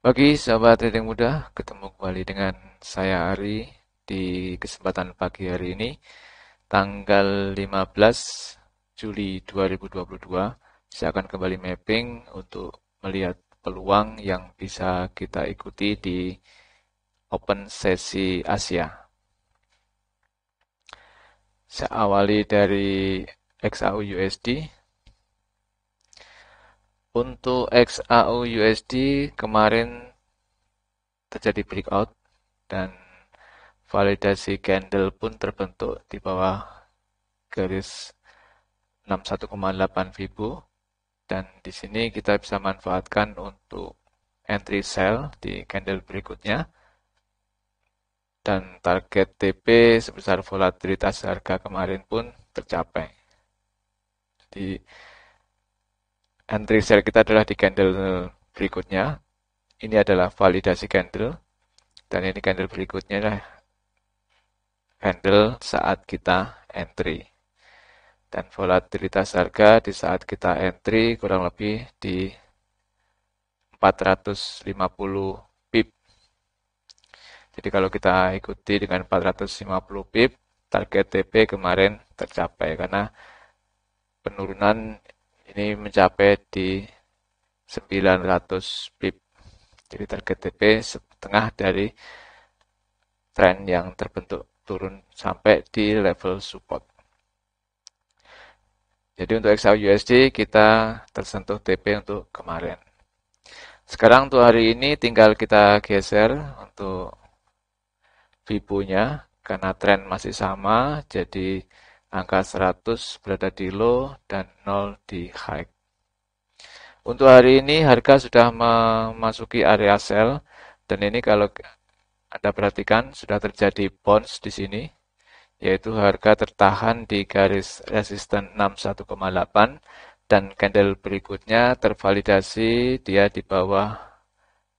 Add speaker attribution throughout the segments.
Speaker 1: Pagi sahabat trading muda, ketemu kembali dengan saya Ari di kesempatan pagi hari ini, tanggal 15 Juli 2022. Saya akan kembali mapping untuk melihat peluang yang bisa kita ikuti di open sesi Asia. Saya awali dari XAU USD. Untuk XAU USD kemarin terjadi breakout dan validasi candle pun terbentuk di bawah garis 61,8 Fibo, dan di sini kita bisa manfaatkan untuk entry sell di candle berikutnya, dan target TP sebesar volatilitas harga kemarin pun tercapai. Di entry sell kita adalah di candle berikutnya. Ini adalah validasi candle, dan ini candle berikutnya adalah candle saat kita entry. Dan volatilitas harga di saat kita entry kurang lebih di 450 pip. Jadi kalau kita ikuti dengan 450 pip, target TP kemarin tercapai karena penurunan ini mencapai di 900 pip. Jadi target TP setengah dari tren yang terbentuk turun sampai di level support. Jadi untuk XAUUSD kita tersentuh TP untuk kemarin. Sekarang untuk hari ini tinggal kita geser untuk Fibo-nya karena tren masih sama, jadi angka 100 berada di low dan 0 di high. Untuk hari ini harga sudah memasuki area sell, dan ini kalau Anda perhatikan sudah terjadi bounce di sini, yaitu harga tertahan di garis resisten 61,8, dan candle berikutnya tervalidasi dia di bawah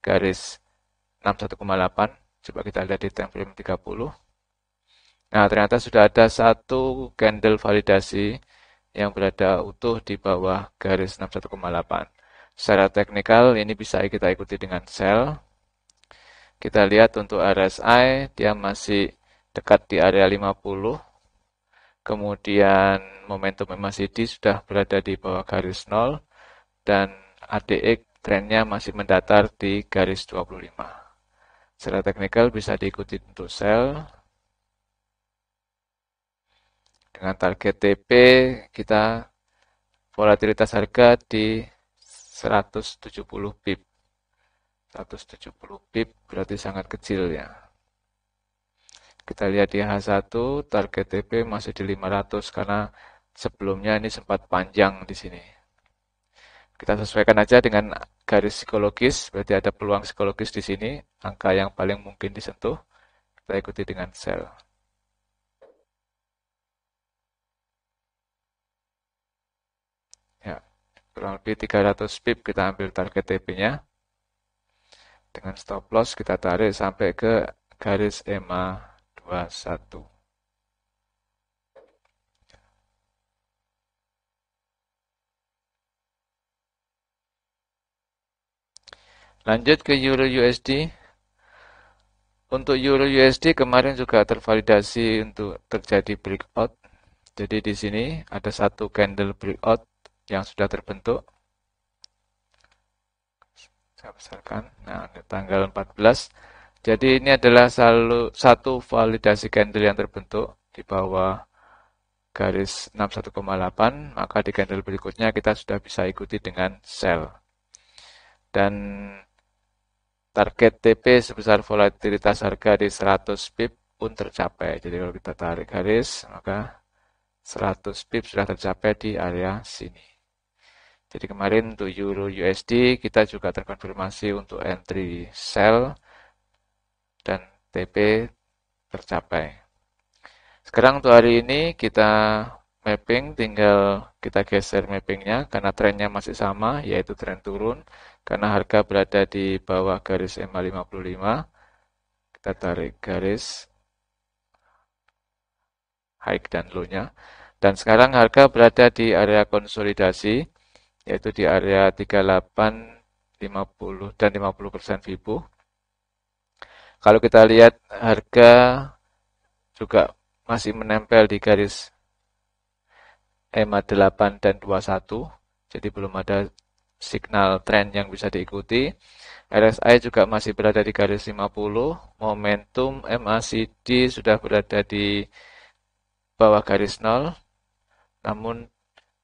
Speaker 1: garis 61,8. Coba kita lihat di time frame 30. Nah, ternyata sudah ada satu candle validasi yang berada utuh di bawah garis 61,8. Secara teknikal ini bisa kita ikuti dengan sell. Kita lihat untuk RSI dia masih dekat di area 50. Kemudian momentum MACD sudah berada di bawah garis 0 dan ADX trennya masih mendatar di garis 25. Secara teknikal bisa diikuti untuk sell. Dengan target TP kita volatilitas harga di 170 pip. 170 pip berarti sangat kecil ya. Kita lihat di H1 target TP masih di 500 karena sebelumnya ini sempat panjang di sini. Kita sesuaikan aja dengan garis psikologis, berarti ada peluang psikologis di sini, angka yang paling mungkin disentuh. Kita ikuti dengan sell. Ya, kurang lebih 300 pip kita ambil target TP-nya. Dengan stop loss kita tarik sampai ke garis EMA 21. Lanjut ke Euro USD. Untuk Euro USD kemarin juga tervalidasi untuk terjadi breakout. Jadi di sini ada satu candle breakout yang sudah terbentuk. Saya besarkan. Nah, tanggal 14. Jadi ini adalah satu validasi candle yang terbentuk di bawah garis 61,8, maka di candle berikutnya kita sudah bisa ikuti dengan sell. Dan target TP sebesar volatilitas harga di 100 pip pun tercapai. Jadi kalau kita tarik garis, maka 100 pip sudah tercapai di area sini. Jadi kemarin untuk Euro USD kita juga terkonfirmasi untuk entry sell dan TP tercapai. Sekarang untuk hari ini kita mapping, tinggal kita geser mappingnya karena trennya masih sama, yaitu tren turun. Karena harga berada di bawah garis EMA 55, kita tarik garis high dan low-nya. Dan sekarang harga berada di area konsolidasi, yaitu di area 38 50 dan 50% FIBO. Kalau kita lihat harga juga masih menempel di garis EMA 8 dan 21, jadi belum ada signal tren yang bisa diikuti. RSI juga masih berada di garis 50, momentum MACD sudah berada di bawah garis 0, namun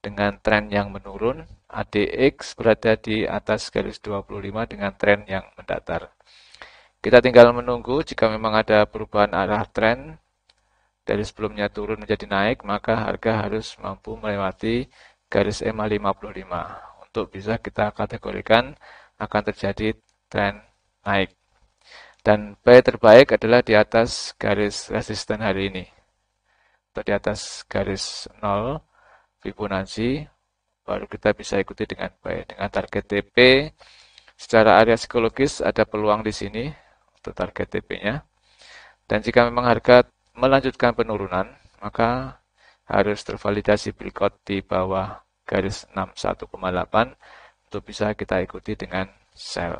Speaker 1: dengan tren yang menurun. ADX berada di atas garis 25 dengan tren yang mendatar. Kita tinggal menunggu jika memang ada perubahan arah tren dari sebelumnya turun menjadi naik, maka harga harus mampu melewati garis EMA 55 untuk bisa kita kategorikan akan terjadi tren naik. Dan buy terbaik adalah di atas garis resisten hari ini, atau di atas garis 0 Fibonacci, baru kita bisa ikuti dengan buy. Dengan target TP, secara area psikologis ada peluang di sini untuk target TP-nya. Dan jika memang harga melanjutkan penurunan, maka harus tervalidasi breakout di bawah garis 61,8 untuk bisa kita ikuti dengan sell.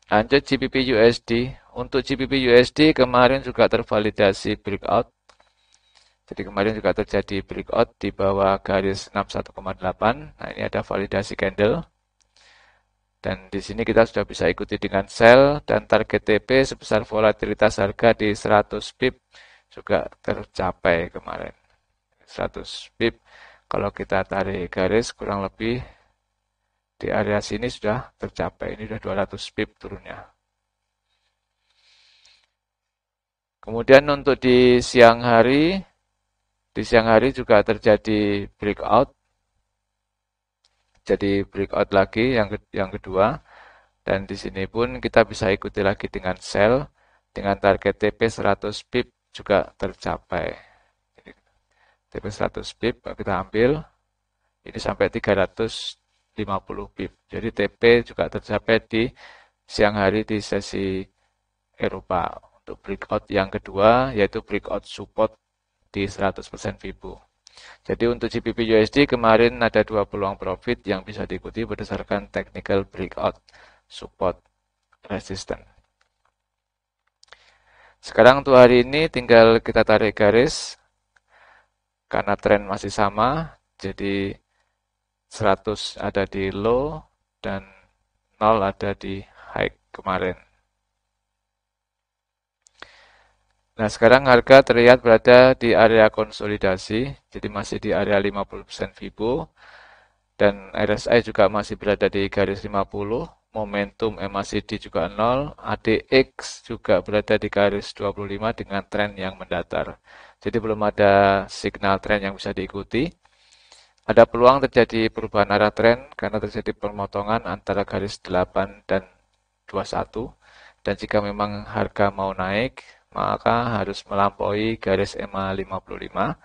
Speaker 1: Lanjut GBP USD. Untuk GBP USD kemarin juga tervalidasi breakout. Jadi kemarin juga terjadi breakout di bawah garis 61,8. Nah, ini ada validasi candle. Dan di sini kita sudah bisa ikuti dengan sell dan target TP sebesar volatilitas harga di 100 pip juga tercapai kemarin. 100 pip kalau kita tarik garis kurang lebih di area sini sudah tercapai. Ini sudah 200 pip turunnya. Kemudian untuk di siang hari juga terjadi breakout. Jadi breakout lagi yang kedua. Dan di sini pun kita bisa ikuti lagi dengan sell dengan target TP 100 pip juga tercapai. Jadi, TP 100 pip kita ambil ini sampai 350 pip. Jadi TP juga tercapai di siang hari di sesi Eropa untuk breakout yang kedua, yaitu breakout support di 100% FIBO. Jadi untuk GBP USD kemarin ada dua peluang profit yang bisa diikuti berdasarkan technical breakout support resistance. Sekarang untuk hari ini tinggal kita tarik garis karena tren masih sama, jadi 100 ada di low dan 0 ada di high kemarin. Nah, sekarang harga terlihat berada di area konsolidasi, jadi masih di area 50% FIBO, dan RSI juga masih berada di garis 50, momentum MACD juga 0, ADX juga berada di garis 25 dengan tren yang mendatar. Jadi belum ada signal tren yang bisa diikuti. Ada peluang terjadi perubahan arah tren karena terjadi pemotongan antara garis 8 dan 21. Dan jika memang harga mau naik, maka harus melampaui garis EMA 55.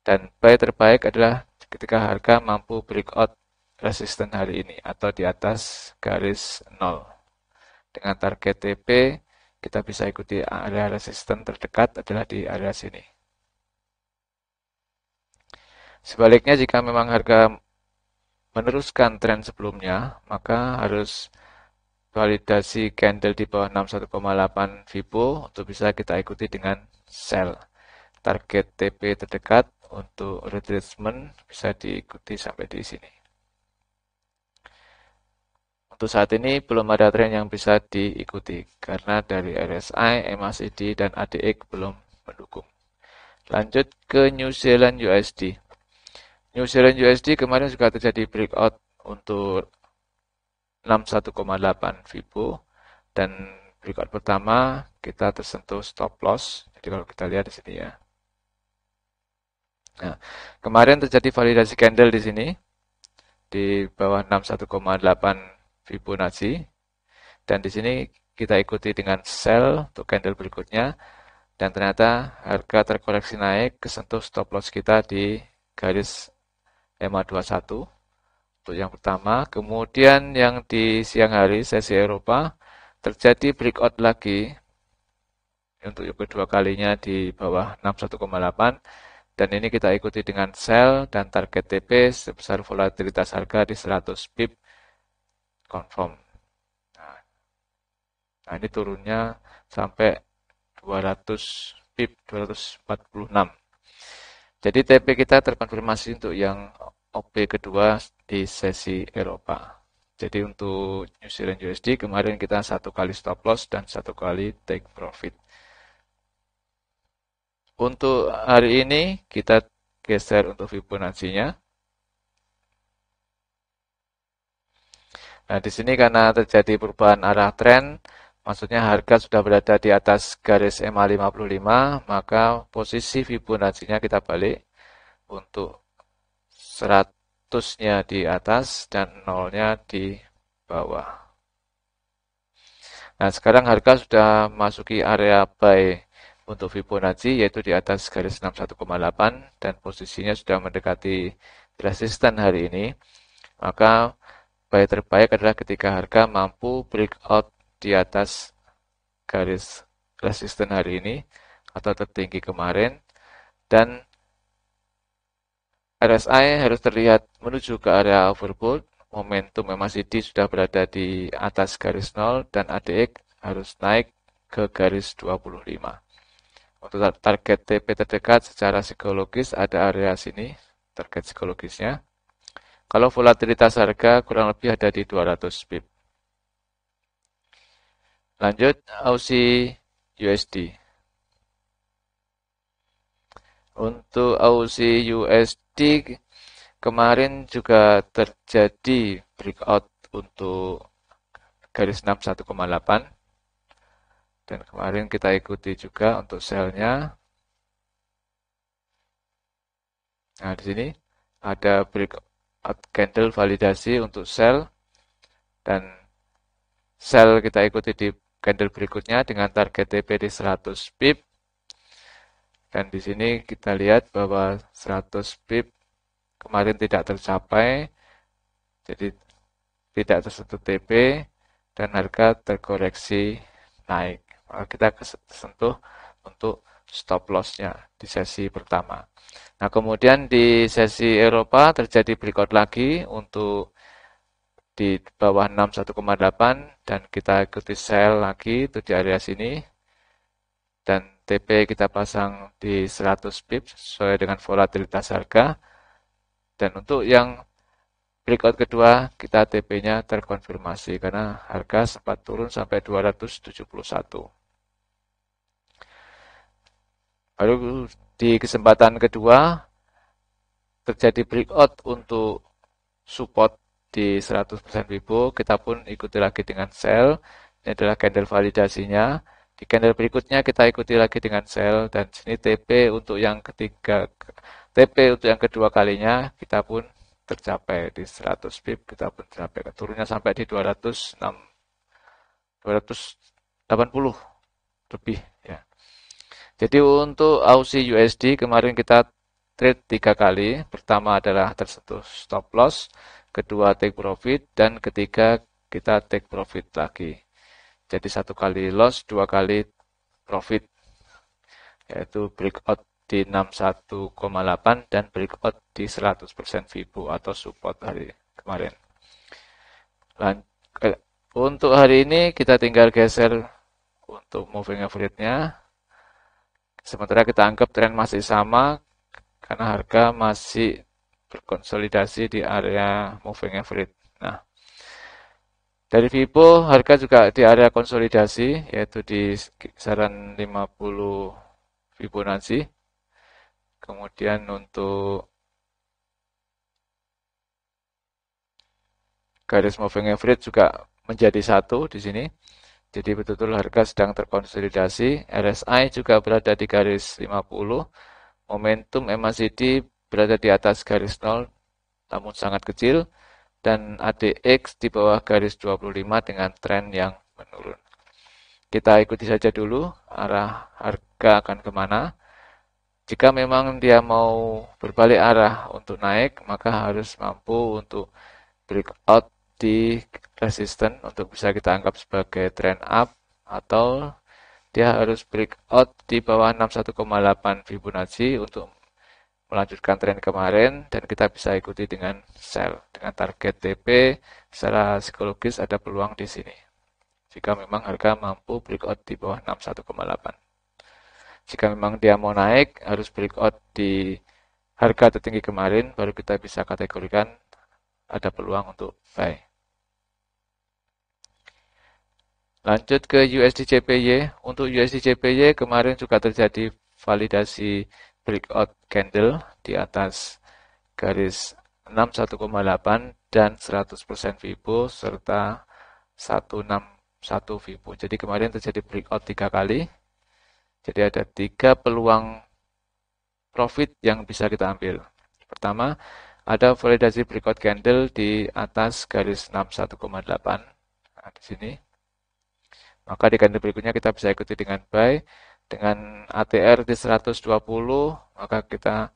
Speaker 1: Dan buy terbaik adalah ketika harga mampu breakout resisten hari ini atau di atas garis 0. Dengan target TP, kita bisa ikuti area resisten terdekat adalah di area sini. Sebaliknya, jika memang harga meneruskan tren sebelumnya, maka harus validasi candle di bawah 61,8 FIBO untuk bisa kita ikuti dengan sell. Target TP terdekat untuk retracement bisa diikuti sampai di sini. Untuk saat ini belum ada tren yang bisa diikuti karena dari RSI, MACD, dan ADX belum mendukung. Lanjut ke New Zealand USD. New Zealand USD kemarin juga terjadi breakout untuk 61,8 FIBO dan breakout pertama kita tersentuh stop loss. Jadi kalau kita lihat di sini ya. Nah, kemarin terjadi validasi candle di sini di bawah 61,8 Fibonacci dan di sini kita ikuti dengan sell untuk candle berikutnya dan ternyata harga terkoreksi naik kesentuh stop loss kita di garis EMA 21 untuk yang pertama. Kemudian yang di siang hari sesi Eropa terjadi breakout lagi untuk yang kedua kalinya di bawah 61,8 Dan ini kita ikuti dengan sell dan target TP sebesar volatilitas harga di 100 pip confirm. Nah, ini turunnya sampai 200 pip, 246. Jadi TP kita terkonfirmasi untuk yang OP kedua di sesi Eropa. Jadi untuk New Zealand USD kemarin kita 1 kali stop loss dan 1 kali take profit. Untuk hari ini kita geser untuk Fibonacci-nya. Nah, di sini karena terjadi perubahan arah tren, maksudnya harga sudah berada di atas garis EMA 55, maka posisi Fibonacci-nya kita balik untuk 100-nya di atas dan 0-nya di bawah. Nah, sekarang harga sudah masuki area buy untuk Fibonacci, yaitu di atas garis 61,8 dan posisinya sudah mendekati resisten hari ini. Maka buy terbaik adalah ketika harga mampu breakout di atas garis resisten hari ini atau tertinggi kemarin, dan RSI harus terlihat menuju ke area overbought, momentum MACD sudah berada di atas garis 0, dan ADX harus naik ke garis 25. Untuk target TP terdekat secara psikologis ada area sini, target psikologisnya. Kalau volatilitas harga kurang lebih ada di 200 pip. Lanjut, Aussie USD. Untuk Aussie USD kemarin juga terjadi breakout untuk garis 61,8 dan kemarin kita ikuti juga untuk sell-nya. Nah, di sini ada breakout candle validasi untuk sell, dan sell kita ikuti di candle berikutnya dengan target TP di 100 pip. Dan di sini kita lihat bahwa 100 pip kemarin tidak tercapai, jadi tidak tersentuh TP dan harga terkoreksi naik. Maka kita sentuh untuk stop loss-nya di sesi pertama. Nah, kemudian di sesi Eropa terjadi breakout lagi untuk di bawah 61,8 dan kita ikuti sell lagi itu di area sini. Dan TP kita pasang di 100 pips sesuai dengan volatilitas harga. Dan untuk yang breakout kedua, kita TP-nya terkonfirmasi karena harga sempat turun sampai 271. Baru di kesempatan kedua, terjadi breakout untuk support di 100% Fibo, kita pun ikuti lagi dengan sell. Ini adalah candle validasinya. Di candle berikutnya kita ikuti lagi dengan sell, dan sini TP untuk yang ketiga, TP untuk yang kedua kalinya kita pun tercapai di 100 pip, kita pun tercapai turunnya sampai di 280 lebih ya. Jadi untuk Aussie USD kemarin kita trade 3 kali. Pertama adalah tersentuh stop loss, kedua take profit, dan ketiga kita take profit lagi. Jadi 1 kali loss, 2 kali profit, yaitu breakout di 61,8 dan breakout di 100% Fibo atau support hari kemarin. Untuk hari ini kita tinggal geser untuk moving average-nya. Sementara kita anggap tren masih sama karena harga masih berkonsolidasi di area moving average. Nah, dari Fibo harga juga di area konsolidasi, yaitu di kisaran 50 Fibonacci. Kemudian untuk garis moving average juga menjadi satu di sini. Jadi betul-betul harga sedang terkonsolidasi. RSI juga berada di garis 50. Momentum MACD berada di atas garis 0, namun sangat kecil. Dan ADX di bawah garis 25 dengan tren yang menurun. Kita ikuti saja dulu arah harga akan kemana. Jika memang dia mau berbalik arah untuk naik, maka harus mampu untuk breakout di resisten untuk bisa kita anggap sebagai trend up, atau dia harus breakout di bawah 61,8 Fibonacci untuk melanjutkan tren kemarin dan kita bisa ikuti dengan sell. Dengan target TP secara psikologis ada peluang di sini. Jika memang harga mampu breakout di bawah 61,8. Jika memang dia mau naik, harus breakout di harga tertinggi kemarin, baru kita bisa kategorikan ada peluang untuk buy. Lanjut ke USD JPY. Untuk USD JPY kemarin juga terjadi validasi breakout candle di atas garis 61,8 dan 100% Fibo serta 161 Fibo. Jadi kemarin terjadi breakout 3 kali. Jadi ada 3 peluang profit yang bisa kita ambil. Pertama, ada validasi breakout candle di atas garis 61,8. Nah, di sini. Maka di candle berikutnya kita bisa ikuti dengan buy. Dengan ATR di 120, maka kita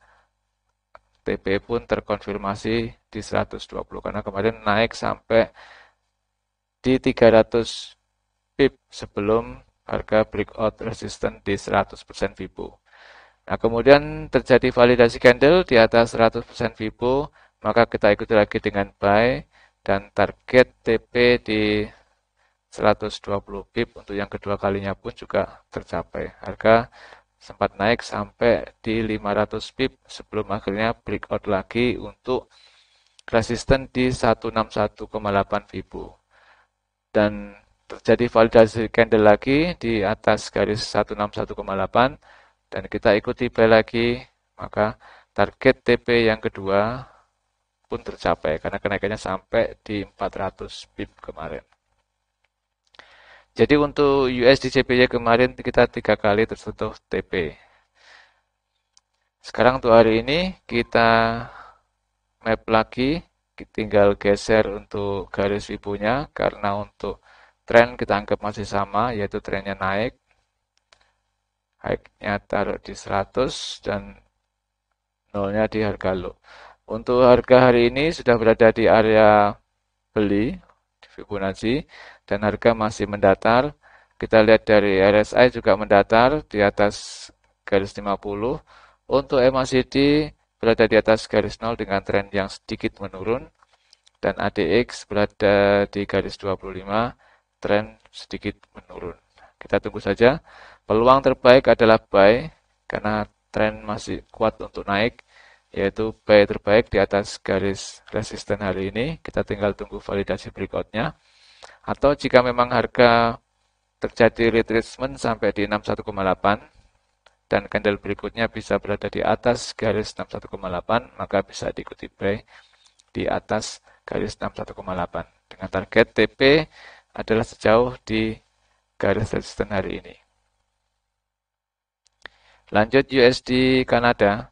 Speaker 1: TP pun terkonfirmasi di 120. Karena kemarin naik sampai di 300 pip sebelum harga breakout resistance di 100% Fibo. Nah, kemudian terjadi validasi candle di atas 100% Fibo, maka kita ikuti lagi dengan buy dan target TP di 120 pip untuk yang kedua kalinya pun juga tercapai. Harga sempat naik sampai di 500 pip sebelum akhirnya breakout lagi untuk resisten di 161,8 Fibo. Dan terjadi validasi candle lagi di atas garis 161,8 dan kita ikuti buy lagi, maka target TP yang kedua pun tercapai karena kenaikannya sampai di 400 pip kemarin. Jadi untuk USD JPY kemarin kita 3 kali tersentuh TP. Sekarang untuk hari ini kita map lagi, tinggal geser untuk garis Fibo-nya karena untuk tren kita anggap masih sama, yaitu trennya naik. High-nya taruh di 100 dan nolnya di harga low. Untuk harga hari ini sudah berada di area beli di Fibonacci dan harga masih mendatar. Kita lihat dari RSI juga mendatar di atas garis 50. Untuk MACD berada di atas garis 0 dengan tren yang sedikit menurun. Dan ADX berada di garis 25, tren sedikit menurun. Kita tunggu saja. Peluang terbaik adalah buy, karena tren masih kuat untuk naik, yaitu buy terbaik di atas garis resisten hari ini. Kita tinggal tunggu validasi breakout-nya. Atau jika memang harga terjadi retracement sampai di 61,8 dan candle berikutnya bisa berada di atas garis 61,8, maka bisa diikuti buy di atas garis 61,8 dengan target TP adalah sejauh di garis resisten hari ini. Lanjut USD Kanada.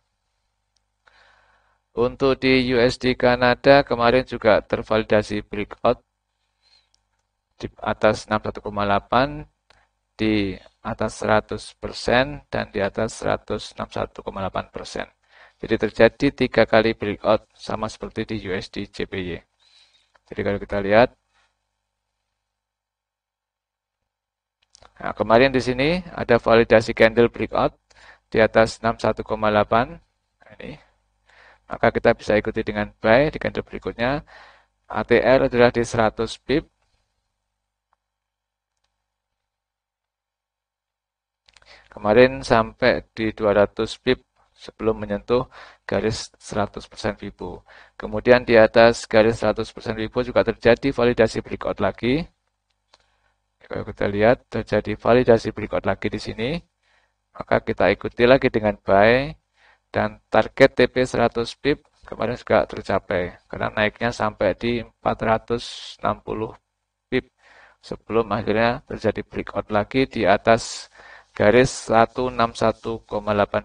Speaker 1: Untuk di USD Kanada kemarin juga tervalidasi breakout di atas 61,8, di atas 100% dan di atas 161,8%. Jadi terjadi 3 kali breakout sama seperti di USD JPY. Jadi kalau kita lihat, nah kemarin di sini ada validasi candle breakout di atas 61,8. Ini. Maka kita bisa ikuti dengan buy di candle berikutnya. ATR adalah di 100 pip. Kemarin sampai di 200 pip sebelum menyentuh garis 100% Fibo. Kemudian di atas garis 100% Fibo juga terjadi validasi breakout lagi. Kalau kita lihat terjadi validasi breakout lagi di sini. Maka kita ikuti lagi dengan buy dan target TP 100 pip kemarin juga tercapai karena naiknya sampai di 460 pip sebelum akhirnya terjadi breakout lagi di atas garis 161,8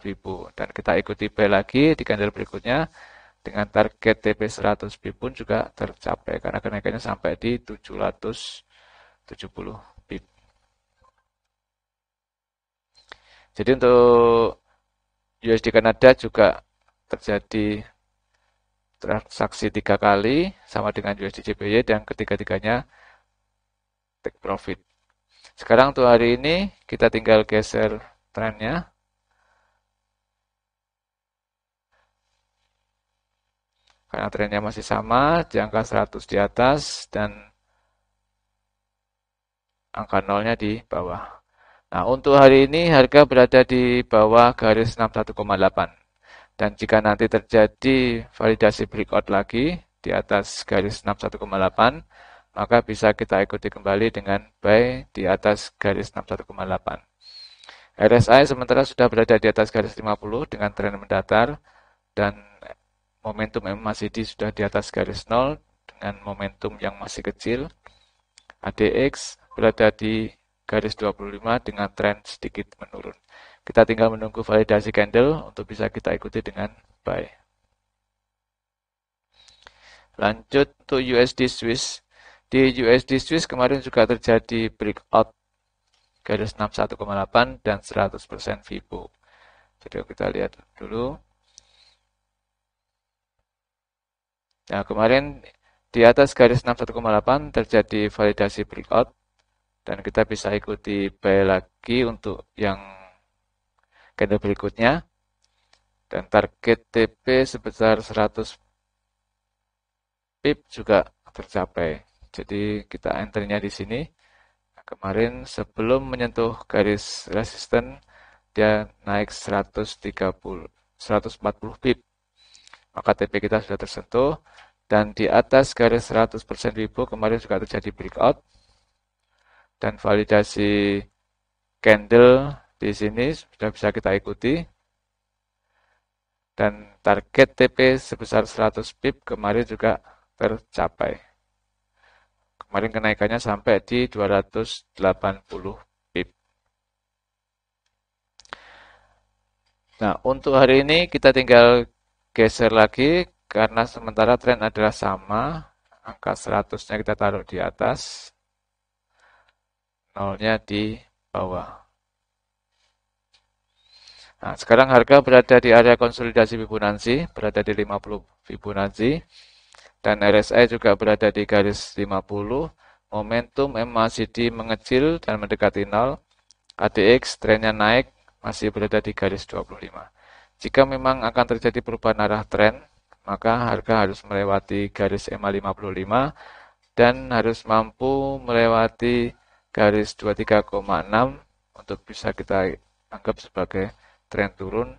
Speaker 1: Fibo dan kita ikuti buy lagi di candle berikutnya dengan target TP 100 pip pun juga tercapai karena kenaikannya sampai di 770 pip. Jadi untuk USD Kanada juga terjadi transaksi 3 kali sama dengan USD JPY dan ketiga-tiganya take profit. Sekarang untuk hari ini kita tinggal geser trennya. karena trennya masih sama, di angka 100 di atas dan angka nolnya di bawah. Nah, untuk hari ini harga berada di bawah garis 61,8. Dan jika nanti terjadi validasi breakout lagi di atas garis 61,8, maka bisa kita ikuti kembali dengan buy di atas garis 61,8. RSI sementara sudah berada di atas garis 50 dengan tren mendatar dan momentum MACD sudah di atas garis 0 dengan momentum yang masih kecil. ADX berada di garis 25 dengan tren sedikit menurun. Kita tinggal menunggu validasi candle untuk bisa kita ikuti dengan buy. Lanjut untuk USD Swiss. Di USD Swiss kemarin juga terjadi breakout garis 61,8 dan 100% Fibo. Jadi kita lihat dulu. Nah, kemarin di atas garis 61,8 terjadi validasi breakout dan kita bisa ikuti buy lagi untuk yang candle berikutnya dan target TP sebesar 100 pip juga tercapai. Jadi kita enternya di sini. Nah, kemarin sebelum menyentuh garis resisten dia naik 140 pip. Maka TP kita sudah tersentuh dan di atas garis 100% Fibo kemarin juga terjadi breakout dan validasi candle di sini sudah bisa kita ikuti dan target TP sebesar 100 pip kemarin juga tercapai. Kemarin kenaikannya sampai di 280 pip. Nah, untuk hari ini kita tinggal geser lagi karena sementara tren adalah sama. Angka 100-nya kita taruh di atas, nolnya di bawah. Nah, sekarang harga berada di area konsolidasi Fibonacci, berada di 50 Fibonacci. Dan RSI juga berada di garis 50. Momentum MACD mengecil dan mendekati 0. ADX trennya naik, masih berada di garis 25. Jika memang akan terjadi perubahan arah tren, maka harga harus melewati garis EMA 55 dan harus mampu melewati garis 23,6 untuk bisa kita anggap sebagai tren turun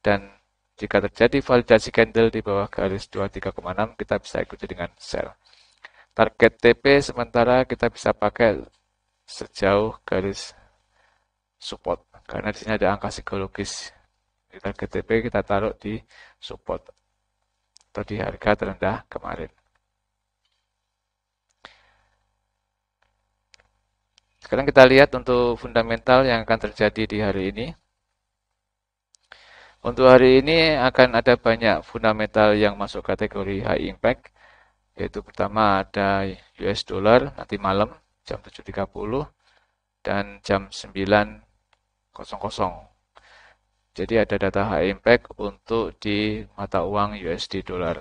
Speaker 1: dan jika terjadi validasi candle di bawah garis 23,6 kita bisa ikuti dengan sell. Target TP sementara kita bisa pakai sejauh garis support karena di sini ada angka psikologis. Di target TP kita taruh di support atau di harga terendah kemarin. Sekarang kita lihat untuk fundamental yang akan terjadi di hari ini. Untuk hari ini akan ada banyak fundamental yang masuk kategori high impact, yaitu pertama ada US dollar nanti malam jam 7.30 dan jam 9.00. Jadi ada data high impact untuk di mata uang USD dollar.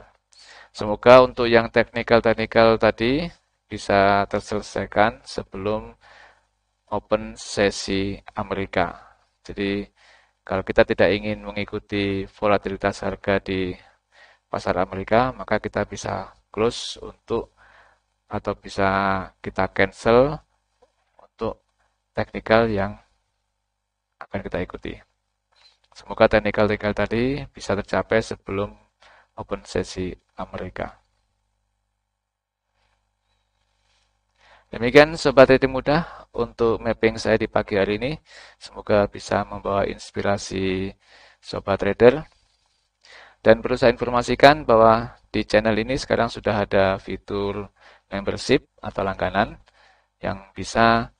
Speaker 1: Semoga untuk yang teknikal tadi bisa terselesaikan sebelum open sesi Amerika. Jadi kalau kita tidak ingin mengikuti volatilitas harga di pasar Amerika, maka kita bisa close untuk atau bisa kita cancel untuk teknikal yang akan kita ikuti. Semoga teknikal tadi bisa tercapai sebelum open sesi Amerika. Demikian Sobat Trading Mudah untuk mapping saya di pagi hari ini. Semoga bisa membawa inspirasi Sobat Trader. Dan perlu saya informasikan bahwa di channel ini sekarang sudah ada fitur membership atau langganan yang bisa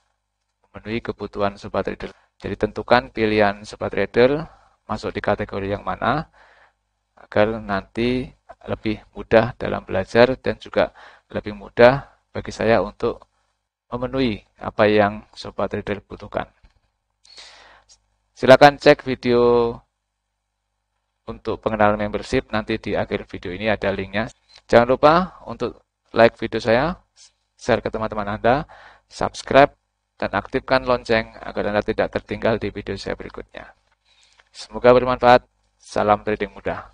Speaker 1: memenuhi kebutuhan Sobat Trader. Jadi tentukan pilihan Sobat Trader masuk di kategori yang mana agar nanti lebih mudah dalam belajar dan juga lebih mudah bagi saya untuk memenuhi apa yang Sobat Trader butuhkan. Silakan cek video untuk pengenalan membership, nanti di akhir video ini ada linknya. Jangan lupa untuk like video saya, share ke teman-teman Anda, subscribe, dan aktifkan lonceng agar Anda tidak tertinggal di video saya berikutnya. Semoga bermanfaat. Salam trading mudah.